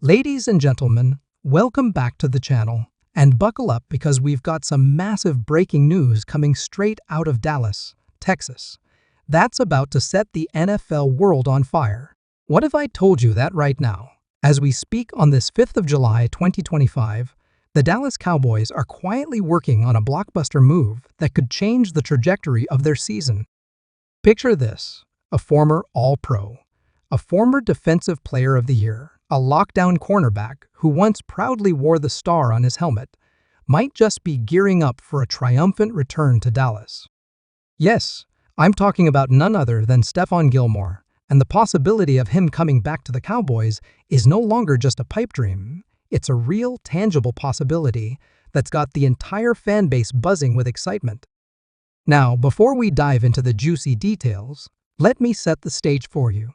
Ladies and gentlemen, welcome back to the channel, and buckle up because we've got some massive breaking news coming straight out of Dallas, Texas. That's about to set the NFL world on fire. What if I told you that right now? As we speak on this 5th of July 2025, the Dallas Cowboys are quietly working on a blockbuster move that could change the trajectory of their season. Picture this: a former All-Pro, a former Defensive Player of the Year, a lockdown cornerback who once proudly wore the star on his helmet, might just be gearing up for a triumphant return to Dallas. Yes, I'm talking about none other than Stephon Gilmore, and the possibility of him coming back to the Cowboys is no longer just a pipe dream. It's a real, tangible possibility that's got the entire fan base buzzing with excitement. Now, before we dive into the juicy details, let me set the stage for you.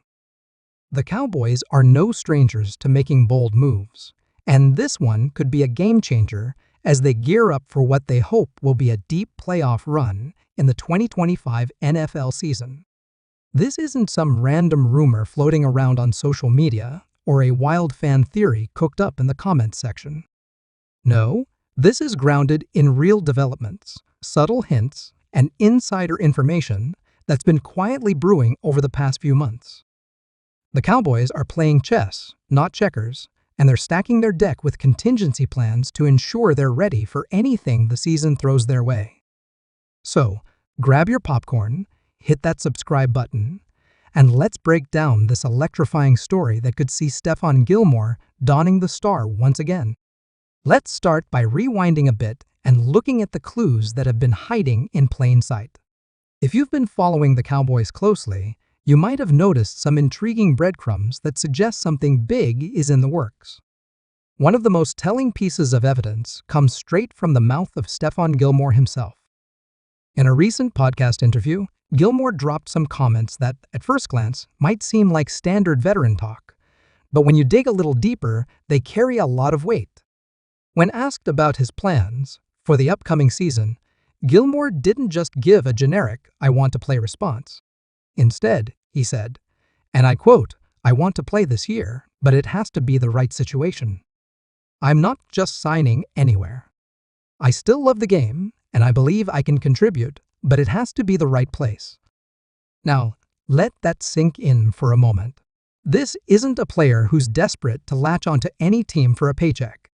The Cowboys are no strangers to making bold moves, and this one could be a game-changer as they gear up for what they hope will be a deep playoff run in the 2025 NFL season. This isn't some random rumor floating around on social media or a wild fan theory cooked up in the comments section. No, this is grounded in real developments, subtle hints, and insider information that's been quietly brewing over the past few months. The Cowboys are playing chess, not checkers, and they're stacking their deck with contingency plans to ensure they're ready for anything the season throws their way. So, grab your popcorn, hit that subscribe button, and let's break down this electrifying story that could see Stephon Gilmore donning the star once again. Let's start by rewinding a bit and looking at the clues that have been hiding in plain sight. If you've been following the Cowboys closely, you might have noticed some intriguing breadcrumbs that suggest something big is in the works. One of the most telling pieces of evidence comes straight from the mouth of Stephon Gilmore himself. In a recent podcast interview, Gilmore dropped some comments that, at first glance, might seem like standard veteran talk, but when you dig a little deeper, they carry a lot of weight. When asked about his plans for the upcoming season, Gilmore didn't just give a generic "I want to play" response. Instead, he said, and I quote, "I want to play this year, but it has to be the right situation. I'm not just signing anywhere. I still love the game, and I believe I can contribute, but it has to be the right place." Now, let that sink in for a moment. This isn't a player who's desperate to latch onto any team for a paycheck.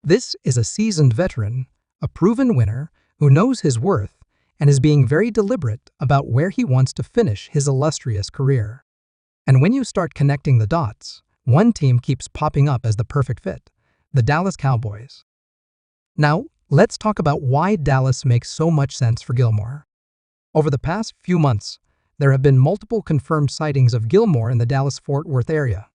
This is a seasoned veteran, a proven winner who knows his worth and is being very deliberate about where he wants to finish his illustrious career. And when you start connecting the dots, one team keeps popping up as the perfect fit: the Dallas Cowboys. Now, let's talk about why Dallas makes so much sense for Gilmore. Over the past few months, there have been multiple confirmed sightings of Gilmore in the Dallas-Fort Worth area.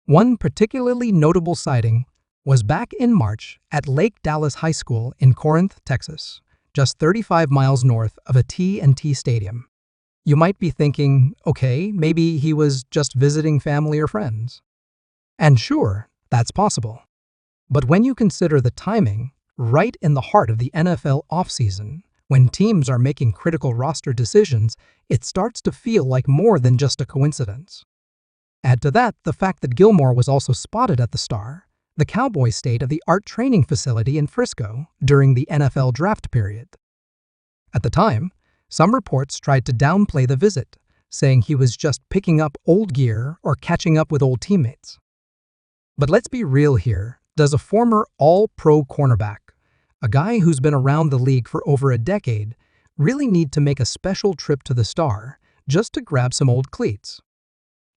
One particularly notable sighting was back in March at Lake Dallas High School in Corinth, Texas, just 35 miles north of a T&T stadium. You might be thinking, okay, maybe he was just visiting family or friends. And sure, that's possible. But when you consider the timing, right in the heart of the NFL offseason, when teams are making critical roster decisions, it starts to feel like more than just a coincidence. Add to that the fact that Gilmore was also spotted at the Star, the Cowboys' state-of-the-art training facility in Frisco, during the NFL draft period. At the time, some reports tried to downplay the visit, saying he was just picking up old gear or catching up with old teammates. But let's be real here. Does a former All-Pro cornerback, a guy who's been around the league for over a decade, really need to make a special trip to the Star just to grab some old cleats?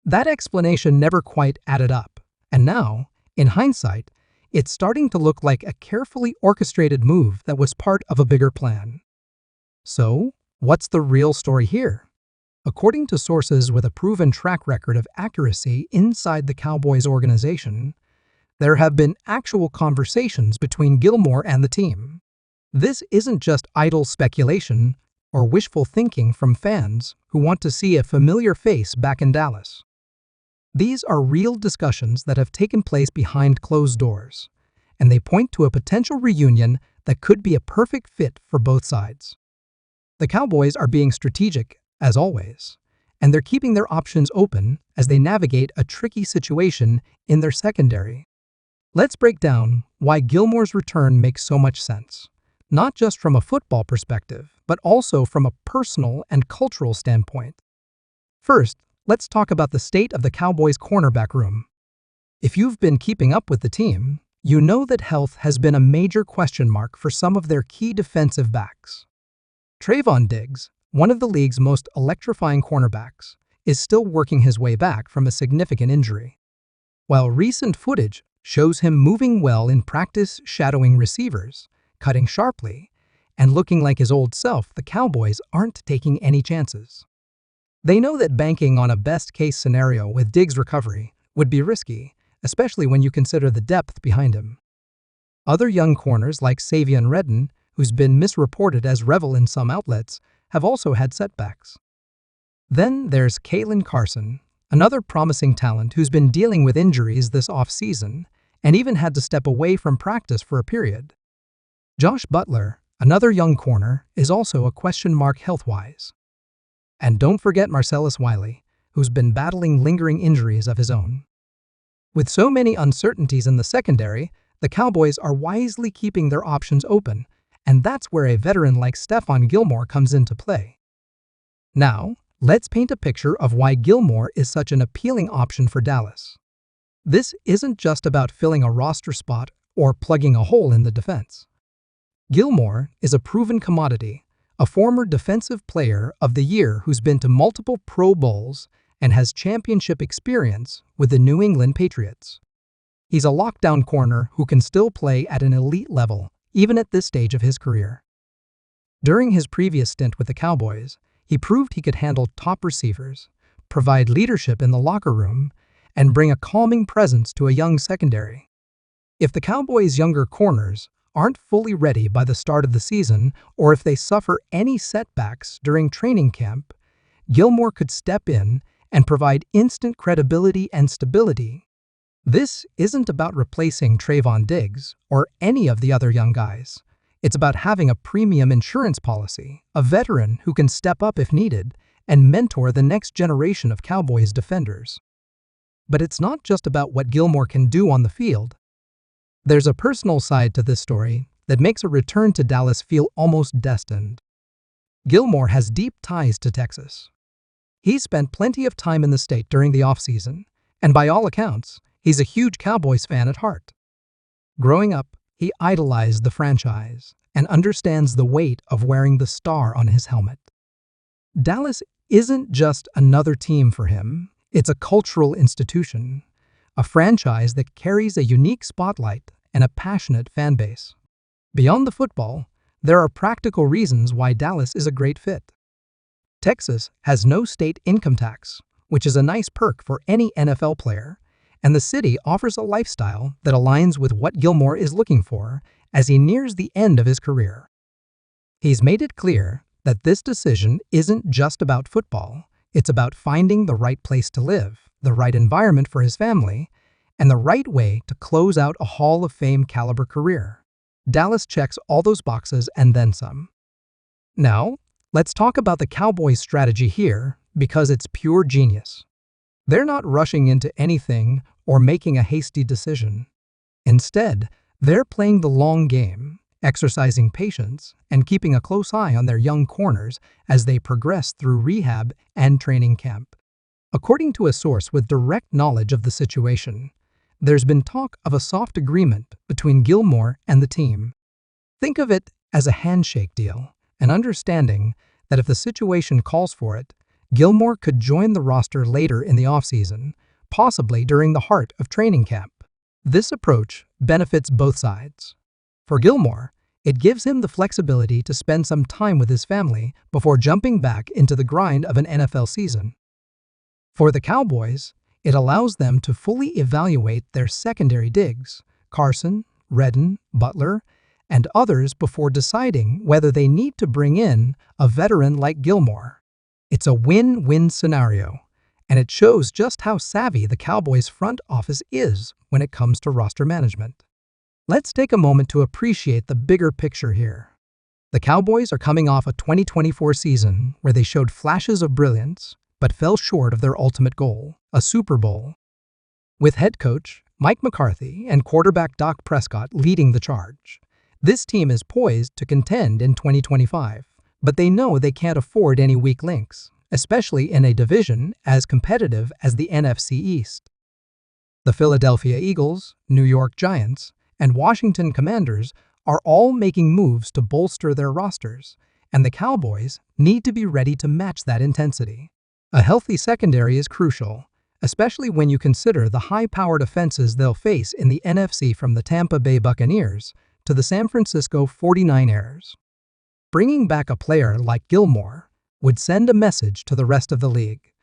That explanation never quite added up, and now, in hindsight, it's starting to look like a carefully orchestrated move that was part of a bigger plan. So, what's the real story here? According to sources with a proven track record of accuracy inside the Cowboys organization, there have been actual conversations between Gilmore and the team. This isn't just idle speculation or wishful thinking from fans who want to see a familiar face back in Dallas. These are real discussions that have taken place behind closed doors, and they point to a potential reunion that could be a perfect fit for both sides. The Cowboys are being strategic, as always, and they're keeping their options open as they navigate a tricky situation in their secondary. Let's break down why Gilmore's return makes so much sense, not just from a football perspective, but also from a personal and cultural standpoint. First, let's talk about the state of the Cowboys' cornerback room. If you've been keeping up with the team, you know that health has been a major question mark for some of their key defensive backs. Trevon Diggs, one of the league's most electrifying cornerbacks, is still working his way back from a significant injury. While recent footage shows him moving well in practice, shadowing receivers, cutting sharply, and looking like his old self, the Cowboys aren't taking any chances. They know that banking on a best-case scenario with Diggs' recovery would be risky, especially when you consider the depth behind him. Other young corners like Stephon Gilmore, who's been misreported as Revel in some outlets, have also had setbacks. Then there's Kalen Carson, another promising talent who's been dealing with injuries this offseason and even had to step away from practice for a period. Josh Butler, another young corner, is also a question mark health-wise. And don't forget Marcellus Wiley, who's been battling lingering injuries of his own. With so many uncertainties in the secondary, the Cowboys are wisely keeping their options open, and that's where a veteran like Stephon Gilmore comes into play. Now, let's paint a picture of why Gilmore is such an appealing option for Dallas. This isn't just about filling a roster spot or plugging a hole in the defense. Gilmore is a proven commodity, a former Defensive Player of the Year who's been to multiple Pro Bowls and has championship experience with the New England Patriots. He's a lockdown corner who can still play at an elite level, even at this stage of his career. During his previous stint with the Cowboys, he proved he could handle top receivers, provide leadership in the locker room, and bring a calming presence to a young secondary. If the Cowboys' younger corners aren't fully ready by the start of the season, or if they suffer any setbacks during training camp, Gilmore could step in and provide instant credibility and stability. This isn't about replacing Trevon Diggs or any of the other young guys. It's about having a premium insurance policy, a veteran who can step up if needed, and mentor the next generation of Cowboys defenders. But it's not just about what Gilmore can do on the field. There's a personal side to this story that makes a return to Dallas feel almost destined. Gilmore has deep ties to Texas. He's spent plenty of time in the state during the offseason, and by all accounts, he's a huge Cowboys fan at heart. Growing up, he idolized the franchise and understands the weight of wearing the star on his helmet. Dallas isn't just another team for him, it's a cultural institution, a franchise that carries a unique spotlight and a passionate fan base. Beyond the football, there are practical reasons why Dallas is a great fit. Texas has no state income tax, which is a nice perk for any NFL player, and the city offers a lifestyle that aligns with what Gilmore is looking for as he nears the end of his career. He's made it clear that this decision isn't just about football, it's about finding the right place to live, the right environment for his family, and the right way to close out a Hall of Fame caliber career. Dallas checks all those boxes and then some. Now, let's talk about the Cowboys' strategy here because it's pure genius. They're not rushing into anything or making a hasty decision. Instead, they're playing the long game, exercising patience, and keeping a close eye on their young corners as they progress through rehab and training camp. According to a source with direct knowledge of the situation, there's been talk of a soft agreement between Gilmore and the team. Think of it as a handshake deal, an understanding that if the situation calls for it, Gilmore could join the roster later in the offseason, possibly during the heart of training camp. This approach benefits both sides. For Gilmore, it gives him the flexibility to spend some time with his family before jumping back into the grind of an NFL season. For the Cowboys, it allows them to fully evaluate their secondary Diggs, Carson, Redden, Butler, and others before deciding whether they need to bring in a veteran like Gilmore. It's a win-win scenario, and it shows just how savvy the Cowboys' front office is when it comes to roster management. Let's take a moment to appreciate the bigger picture here. The Cowboys are coming off a 2024 season where they showed flashes of brilliance, but fell short of their ultimate goal, a Super Bowl. With head coach Mike McCarthy and quarterback Dak Prescott leading the charge, this team is poised to contend in 2025, but they know they can't afford any weak links, especially in a division as competitive as the NFC East. The Philadelphia Eagles, New York Giants, and Washington Commanders are all making moves to bolster their rosters, and the Cowboys need to be ready to match that intensity. A healthy secondary is crucial, especially when you consider the high-powered offenses they'll face in the NFC from the Tampa Bay Buccaneers to the San Francisco 49ers. Bringing back a player like Gilmore would send a message to the rest of the league.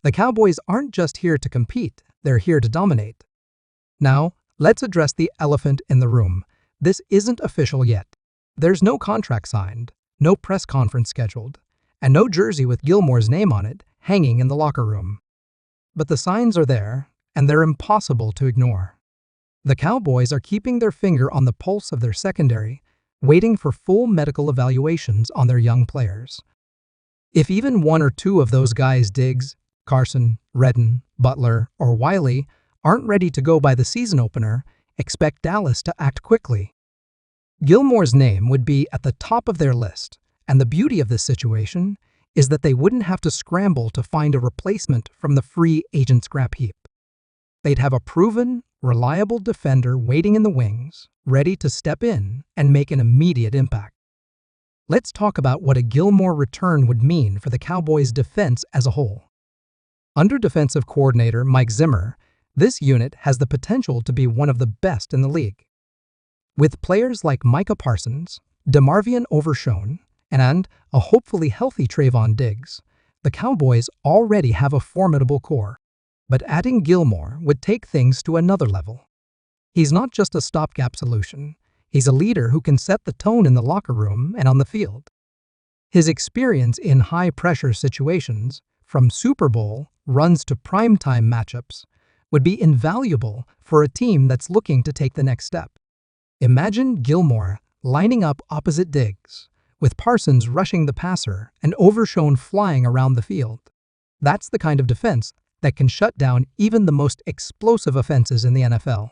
The Cowboys aren't just here to compete, they're here to dominate. Now, let's address the elephant in the room. This isn't official yet. There's no contract signed, no press conference scheduled, and no jersey with Gilmore's name on it hanging in the locker room. But the signs are there, and they're impossible to ignore. The Cowboys are keeping their finger on the pulse of their secondary, waiting for full medical evaluations on their young players. If even one or two of those guys, Diggs, Carson, Redden, Butler, or Wiley, aren't ready to go by the season opener, expect Dallas to act quickly. Gilmore's name would be at the top of their list, and the beauty of this situation is that they wouldn't have to scramble to find a replacement from the free agent scrap heap. They'd have a proven, reliable defender waiting in the wings, ready to step in and make an immediate impact. Let's talk about what a Gilmore return would mean for the Cowboys' defense as a whole. Under defensive coordinator Mike Zimmer, this unit has the potential to be one of the best in the league. With players like Micah Parsons, DeMarvion Overshown, and a hopefully healthy Trayvon Diggs, the Cowboys already have a formidable core. But adding Gilmore would take things to another level. He's not just a stopgap solution. He's a leader who can set the tone in the locker room and on the field. His experience in high-pressure situations, from Super Bowl runs to primetime matchups, would be invaluable for a team that's looking to take the next step. Imagine Gilmore lining up opposite Diggs, with Parsons rushing the passer and Overshown flying around the field. That's the kind of defense that can shut down even the most explosive offenses in the NFL.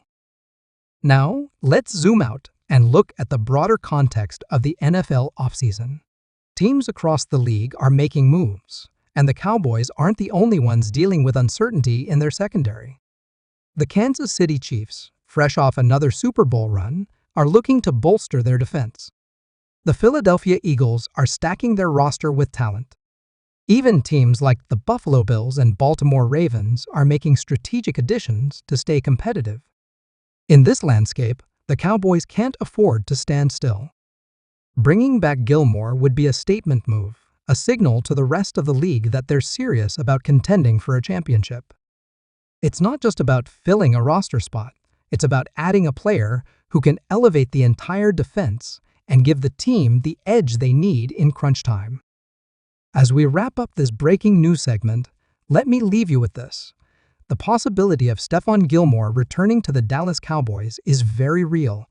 Now, let's zoom out and look at the broader context of the NFL offseason. Teams across the league are making moves, and the Cowboys aren't the only ones dealing with uncertainty in their secondary. The Kansas City Chiefs, fresh off another Super Bowl run, are looking to bolster their defense. The Philadelphia Eagles are stacking their roster with talent. Even teams like the Buffalo Bills and Baltimore Ravens are making strategic additions to stay competitive. In this landscape, the Cowboys can't afford to stand still. Bringing back Gilmore would be a statement move, a signal to the rest of the league that they're serious about contending for a championship. It's not just about filling a roster spot, it's about adding a player who can elevate the entire defense and give the team the edge they need in crunch time. As we wrap up this breaking news segment, let me leave you with this. The possibility of Stephon Gilmore returning to the Dallas Cowboys is very real,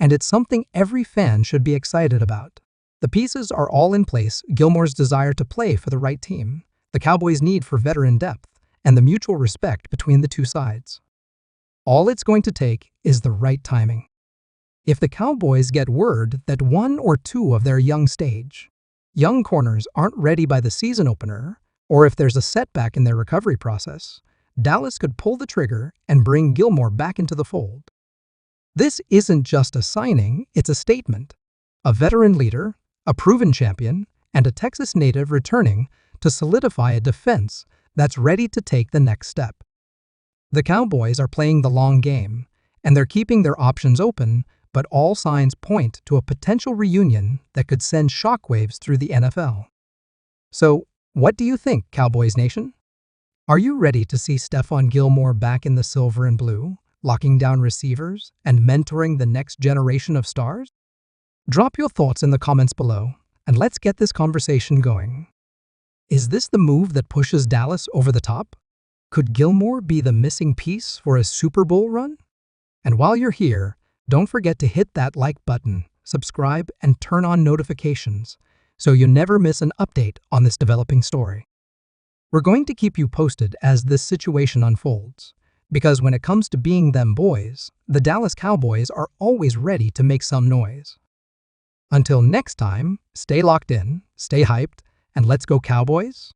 and it's something every fan should be excited about. The pieces are all in place: Gilmore's desire to play for the right team, the Cowboys' need for veteran depth, and the mutual respect between the two sides. All it's going to take is the right timing. If the Cowboys get word that one or two of their young corners aren't ready by the season opener, or if there's a setback in their recovery process, Dallas could pull the trigger and bring Gilmore back into the fold. This isn't just a signing, it's a statement. A veteran leader, a proven champion, and a Texas native returning to solidify a defense that's ready to take the next step. The Cowboys are playing the long game, and they're keeping their options open, but all signs point to a potential reunion that could send shockwaves through the NFL. So, what do you think, Cowboys Nation? Are you ready to see Stephon Gilmore back in the silver and blue, locking down receivers and mentoring the next generation of stars? Drop your thoughts in the comments below, and let's get this conversation going. Is this the move that pushes Dallas over the top? Could Gilmore be the missing piece for a Super Bowl run? And while you're here, don't forget to hit that like button, subscribe, and turn on notifications so you never miss an update on this developing story. We're going to keep you posted as this situation unfolds, because when it comes to being them boys, the Dallas Cowboys are always ready to make some noise. Until next time, stay locked in, stay hyped, and let's go Cowboys!